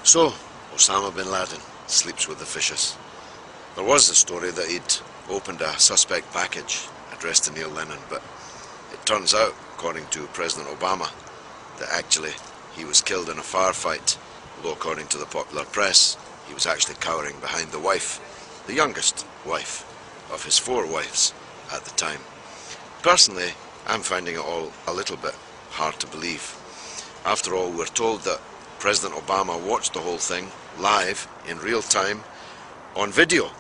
So, Osama bin Laden sleeps with the fishes. There was the story that he'd opened a suspect package addressed to Neil Lennon, but it turns out, according to President Obama, that actually he was killed in a firefight, although according to the popular press, he was actually cowering behind the wife, the youngest wife of his 4 wives at the time. Personally, I'm finding it all a little bit hard to believe. After all, we're told that President Obama watched the whole thing live in real time on video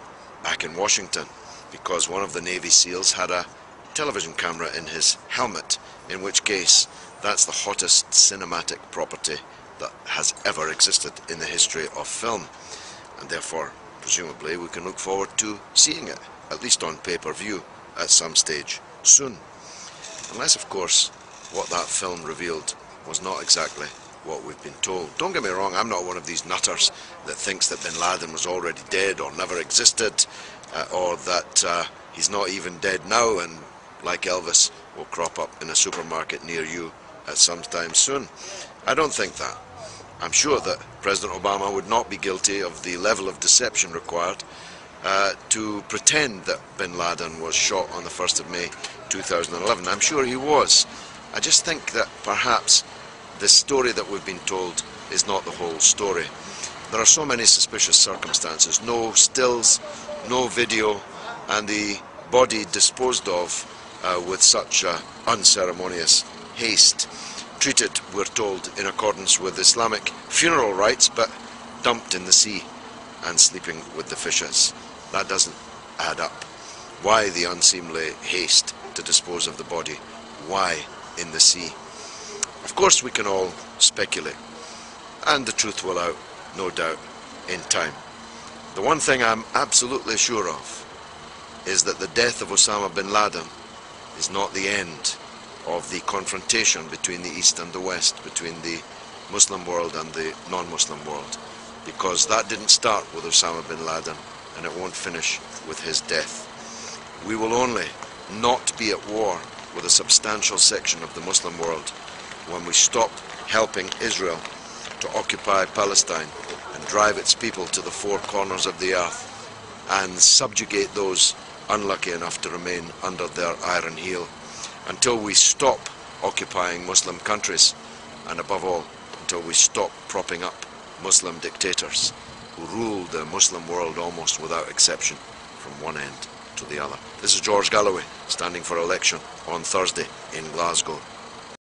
back in Washington, because one of the Navy SEALs had a television camera in his helmet, in which case that's the hottest cinematic property that has ever existed in the history of film, and therefore presumably we can look forward to seeing it, at least on pay-per-view, at some stage soon. Unless, of course, what that film revealed was not exactly what we've been told. Don't get me wrong, I'm not one of these nutters that thinks that bin Laden was already dead or never existed, or that he's not even dead now and, like Elvis, will crop up in a supermarket near you at some time soon. I don't think that. I'm sure that President Obama would not be guilty of the level of deception required to pretend that bin Laden was shot on the 1st of May 2011. I'm sure he was. I just think that perhaps the story that we've been told is not the whole story. There are so many suspicious circumstances. No stills, no video, and the body disposed of with such unceremonious haste. Treated, we're told, in accordance with Islamic funeral rites, but dumped in the sea and sleeping with the fishes. That doesn't add up. Why the unseemly haste to dispose of the body? Why in the sea? Of course we can all speculate, and the truth will out, no doubt, in time. The one thing I'm absolutely sure of is that the death of Osama bin Laden is not the end of the confrontation between the East and the West, between the Muslim world and the non-Muslim world, because that didn't start with Osama bin Laden, and it won't finish with his death. We will only not be at war with a substantial section of the Muslim world when we stop helping Israel to occupy Palestine and drive its people to the 4 corners of the earth and subjugate those unlucky enough to remain under their iron heel, until we stop occupying Muslim countries, and above all, until we stop propping up Muslim dictators who rule the Muslim world almost without exception from one end to the other. This is George Galloway, standing for election on Thursday in Glasgow.